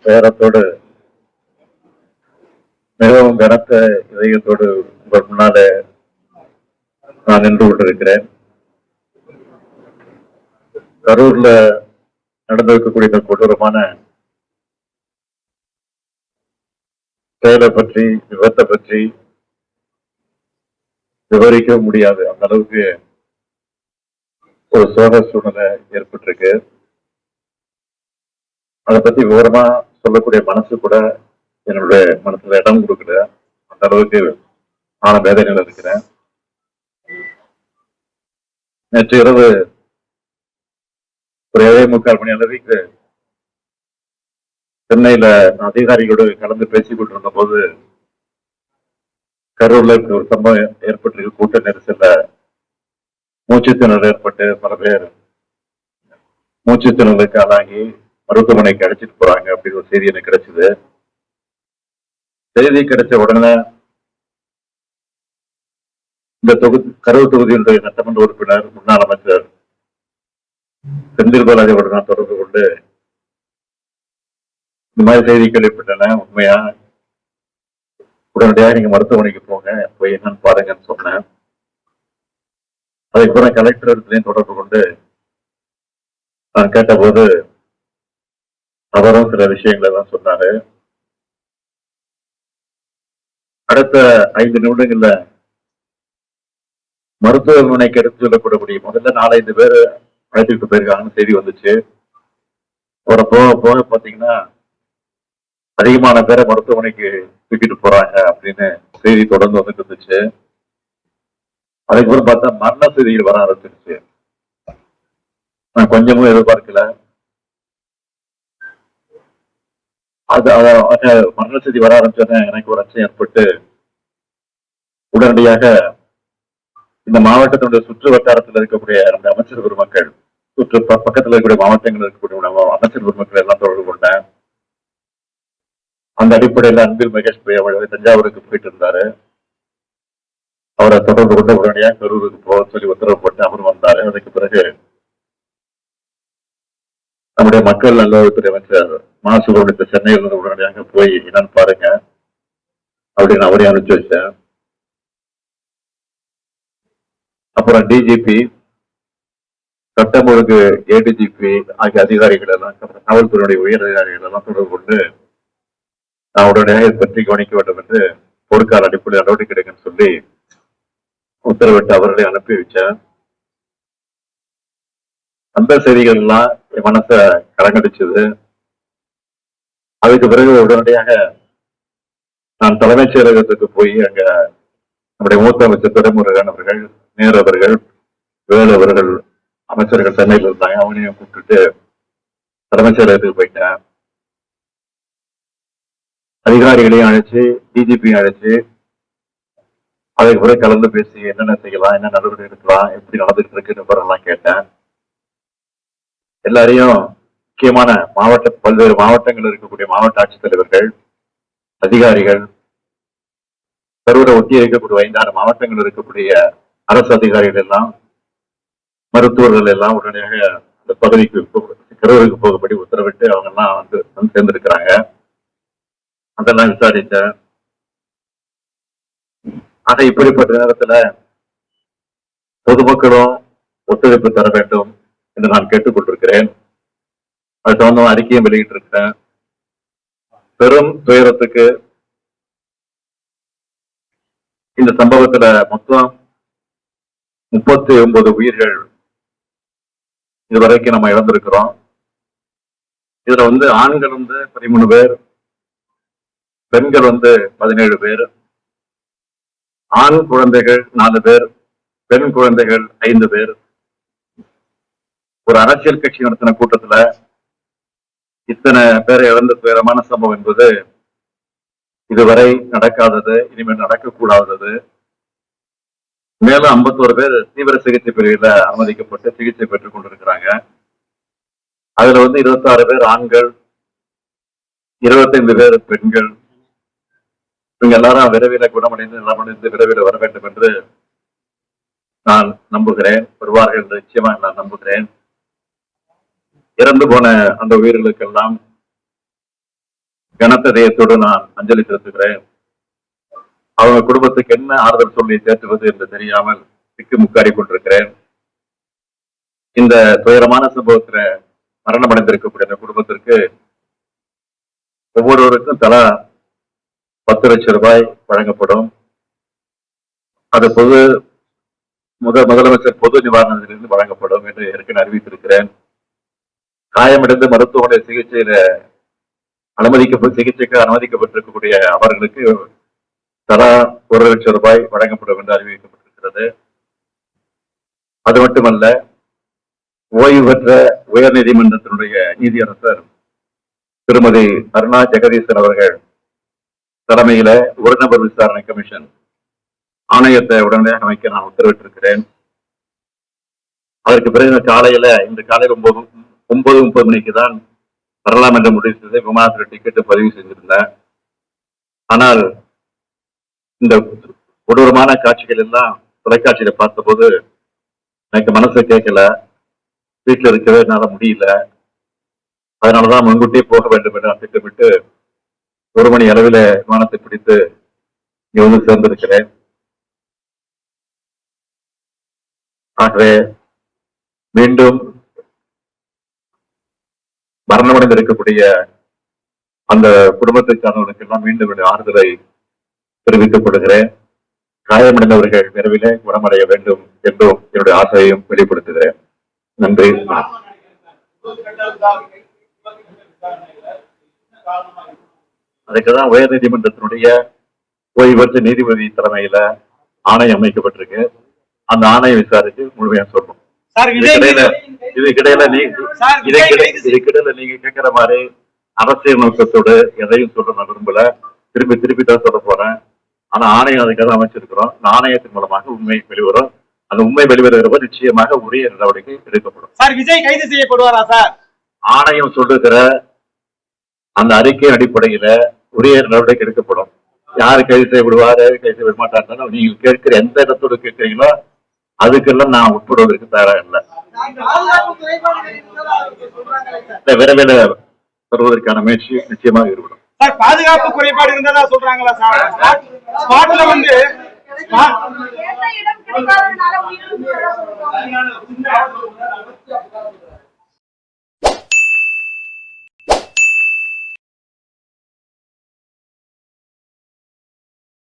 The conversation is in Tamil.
துயரத்தோடு மிகவும் கனத்த இதயத்தோடு உங்கள் முன்னாலே நான் நின்று கொண்டிருக்கிறேன். கரூர்ல நடந்திருக்கக்கூடிய இந்த கொடூரமான செயலை பற்றி, விபத்தை பற்றி விவரிக்க முடியாது. அந்த அளவுக்கு ஒரு சோக சூழ்நிலை ஏற்பட்டிருக்கு. அதை பத்தி விவரமா சொல்லக்கூடிய மனசு கூட என்னுடைய மனசுல இடம் கொடுக்கல. அந்த அளவுக்கு ஆன வேதனையில் இருக்கிறேன். நேற்று இரவு ஒரு 7:45 மணி அளவுக்கு சென்னையில அதிகாரிகளோடு கலந்து பேசிக் கொண்டிருந்த போது கரூர்ல ஒரு சம்பவம் ஏற்பட்டிருக்கு. கூட்ட நெரிசல்ல மூச்சுத்திணறல் ஏற்பட்டு பல பேர் மூச்சுத்திணறலுக்கு ஆளாகி மருத்துவமனைக்கு அழைச்சிட்டு போறாங்க அப்படின்னு ஒரு செய்தி எனக்கு கிடைச்சது. செய்தி கிடைச்ச உடனே இந்த கரூர் தொகுதியினுடைய சட்டமன்ற உறுப்பினர் முன்னாள் அமைச்சர் செந்தில் பாலாஜியோடு நான் தொடர்பு கொண்டு இந்த மாதிரி செய்தி கேள்விப்பட்டன, உண்மையா, உடனடியாக நீங்க மருத்துவமனைக்கு போங்க, போய் என்னன்னு பாருங்கன்னு சொன்னேன். அதுக்கப்புறம் கலெக்டர் இடத்துலையும் தொடர்பு கொண்டு நான் கேட்டபோது அவரும் சில விஷயங்களை தான் சொன்னாரு. அடுத்த 5 நிமிடங்கள்ல மருத்துவமனைக்கு எடுத்து சொல்லப்படக்கூடிய முதல்ல 4-5 பேர் அழைச்சிட்டு போயிருக்காங்கன்னு செய்தி வந்துச்சு. அப்புறம் போக போக பாத்தீங்கன்னா அதிகமான பேரை மருத்துவமனைக்கு தூக்கிட்டு போறாங்க அப்படின்னு செய்தி தொடர்ந்து வந்துட்டு இருந்துச்சு. அதுக்கப்புறம் பார்த்தா மரண செய்திகள் வர ஆரம்பிச்சிருச்சு. நான் கொஞ்சமும் எதிர்பார்க்கல. மரண செய்தி வர ஆரம்பிச்சோன்னே எனக்கு ஒரு அச்சம் ஏற்பட்டு உடனடியாக இந்த மாவட்டத்தினுடைய சுற்று வட்டாரத்தில் இருக்கக்கூடிய அந்த அமைச்சர் பெருமக்கள், சுற்று பக்கத்தில் இருக்கக்கூடிய மாவட்டங்கள் இருக்கக்கூடிய அமைச்சர் பெருமக்கள் எல்லாம் தொடர்பு கொண்டேன். அந்த அடிப்படையில் அன்பில் மகேஷ் தஞ்சாவூருக்கு போயிட்டு இருந்தாரு. அவரை தொடர்பு கொண்டு உடனடியாக கரூருக்கு போக சொல்லி உத்தரவு போட்டு அவர் வந்தாரு. அதுக்கு பிறகு நம்முடைய மக்கள் நல்வாழ்வுத்துறை அமைச்சர் மா சுப்பிரமணியத்தை சென்னையில் இருந்து உடனடியாக போய் என்னன்னு பாருங்க அப்படின்னு அவரையும் அனுப்பிச்சு வச்சேன். அப்புறம் டிஜிபி, சட்டம் ஒழுங்கு ஏடிஜிபி ஆகிய அதிகாரிகள் எல்லாம், காவல்துறையுடைய உயர் அதிகாரிகள் எல்லாம் தொடர்பு கொண்டு நான் உடனடியாக இதை பற்றி கவனிக்க வேண்டும் என்று போர்க்கால அடிப்படையில் நடவடிக்கை எடுக்கன்னு சொல்லி உத்தரவிட்டு அவர்களை அனுப்பி வச்சேன். அந்த செய்திகள் எல்லாம் என் மனசை கலங்கடிச்சது. அதுக்கு பிறகு உடனடியாக நான் தலைமைச் செயலகத்துக்கு போய் அங்க நம்முடைய மூத்த அமைச்சர் துரைமுருகன் அவர்கள், நேரு அவர்கள், வேலு அவர்கள் அமைச்சர்கள் சென்னையில் இருந்தாங்க. அவனையும் கூப்பிட்டுட்டு தலைமைச் செயலகத்துக்கு போயிட்டேன். அதிகாரிகளையும் அழைச்சு, டிஜிபியும் அழைச்சு அதுக்கு பிறகு கலந்து பேசி என்னென்ன செய்யலாம், என்ன நடவடிக்கை எடுக்கலாம், எப்படி நடந்துட்டு இருக்கு விவரம்லாம் கேட்டேன். எல்லாரையும் முக்கியமான பல்வேறு மாவட்டங்கள் இருக்கக்கூடிய மாவட்ட ஆட்சித்தலைவர்கள், அதிகாரிகள், கரூரை ஒட்டி இருக்கக்கூடிய 5-6 மாவட்டங்கள் இருக்கக்கூடிய அரசு அதிகாரிகள் எல்லாம், மருத்துவர்கள் எல்லாம் உடனடியாக அந்த பகுதிக்கு கரூருக்கு போகும்படி உத்தரவிட்டு அவங்க எல்லாம் வந்து சேர்ந்திருக்கிறாங்க. அதெல்லாம் விசாரித்தேன். ஆக இப்படிப்பட்ட நேரத்துல பொதுமக்களும் ஒத்துழைப்பு தர வேண்டும் என்று நான் கேட்டுக்கொண்டிருக்கிறேன். அது சம்பந்தமா அறிக்கையும் வெளியிட்டு இருக்கிறேன். பெரும் துயரத்துக்கு இந்த சம்பவத்துல மொத்தம் 39 உயிர்கள் இதுவரைக்கும் நம்ம இழந்திருக்கிறோம். இதுல ஆண்கள் 13 பேர், பெண்கள் 17 பேர், ஆண் குழந்தைகள் 4 பேர், பெண் குழந்தைகள் 5 பேர். ஒரு அரசியல் கட்சி நடத்தின கூட்டத்துல இத்தனை பேரை இழந்த துயரமான சம்பவம் என்பது இதுவரை நடக்காதது, இனிமேல் நடக்கக்கூடாதது. மேலும் 51 பேர் தீவிர சிகிச்சை பிரிவில் அனுமதிக்கப்பட்டு சிகிச்சை பெற்றுக் கொண்டிருக்கிறாங்க. அதுல 26 பேர் ஆண்கள், 25 பேர் பெண்கள். இவங்க எல்லாரும் விரைவில் குணமடைந்து விரைவில் வர வேண்டும் என்று நான் நம்புகிறேன். வருவார்கள் என்று நிச்சயமாக நான் நம்புகிறேன். இறந்து போன அந்த உயிர்களுக்கெல்லாம் கனத்த இதயத்தோடு நான் அஞ்சலி செலுத்துகிறேன். அவங்க குடும்பத்துக்கு என்ன ஆறுதல் சொல்லி தேற்றுவது என்று தெரியாமல் திக்கு முக்காடி கொண்டிருக்கிறேன். இந்த துயரமான சம்பவத்துல மரணமடைந்திருக்கக்கூடிய அந்த குடும்பத்திற்கு ஒவ்வொருவருக்கும் தலா 10 லட்சம் ரூபாய் வழங்கப்படும். அது முதலமைச்சர் பொது நிவாரணத்திலிருந்து வழங்கப்படும் என்று ஏற்கனவே அறிவித்திருக்கிறேன். காயமடைந்து மருத்துவமனை சிகிச்சைக்கு அனுமதிக்கப்பட்டிருக்கக்கூடிய அவர்களுக்கு தலா 1 லட்சம் ரூபாய் வழங்கப்படும் என்று அறிவிக்கப்பட்டிருக்கிறது. அது மட்டுமல்ல, ஓய்வு பெற்ற உயர் நீதிமன்றத்தினுடைய நீதியரசர் திருமதி அருணா ஜெகதீசன் அவர்கள் தலைமையில ஒரு நபர் விசாரணை கமிஷன் ஆணையத்தை உடனடியாக அமைக்க நான் உத்தரவிட்டிருக்கிறேன். அதற்கு பிறகு இன்று காலையில் 9:30 மணிக்கு தான் வரலாம் என்று முடிவு செய்து விமானத்தில் டிக்கெட்டு பதிவு செஞ்சிருந்தேன். ஆனால் இந்த கொடூரமான காட்சிகள் எல்லாம் தொலைக்காட்சியில பார்த்தபோது எனக்கு மனசு கேட்கல. வீட்டில் இருக்கவே என்னால முடியல. அதனாலதான் முன்கூட்டியே போக வேண்டும் என்று நான் திட்டமிட்டு 1 மணி அளவில் விமானத்தை பிடித்து இங்க வந்து சேர்ந்திருக்கிறேன். ஆகவே மீண்டும் மரணமடைந்து இருக்கக்கூடிய அந்த குடும்பத்தைச் எல்லாம் மீண்டும் ஆறுதலை தெரிவிக்கப்படுகிறேன். காயமடைந்தவர்கள் விரைவிலே குணமடைய வேண்டும் என்றும் என்னுடைய ஆசையையும் வெளிப்படுத்துகிறேன். நன்றி. அதுக்குதான் உயர் நீதிமன்றத்தினுடைய ஓய்வு பெற்ற நீதிபதி தலைமையில ஆணையம் அமைக்கப்பட்டிருக்கு. அந்த ஆணையம் விசாரிச்சு முழுமையா சொல்றோம். இதுக்கிடையில நீங்க கேட்கிற மாதிரி அரசியல் நோக்கத்தோடு எதையும் சொல்ல நான் விரும்பல. திருப்பி தான் சொல்ல போறேன். ஆனா ஆணையம் அதுக்காக அமைச்சிருக்கிறோம். ஆணையத்தின் மூலமாக உண்மை வெளிவரும். அந்த உண்மை வெளிவருகிறப்ப நிச்சயமாக உரிய நடவடிக்கை எடுக்கப்படும். சார், விஜய் கைது செய்யப்படுவாரா சார்? ஆணையம் சொல்லுகிற அந்த அறிக்கையின் அடிப்படையில உரிய நடவடிக்கை எடுக்கப்படும். யாரு கைது செய்யப்படுவாரு, கைது செய்ய மாட்டாங்க, நீங்க கேட்கிற எந்த இடத்தோடு கேட்கிறீங்களோ அதுக்கெல்லாம் நான் உட்படுவதற்கு தயாரா இல்லை. விரைவில் வருவதற்கான முயற்சி நிச்சயமாக ஈடுபடும். சார், பாதுகாப்பு குறைபாடு இருந்ததா சொல்றாங்களா சார்? ஸ்பாட்ல வந்து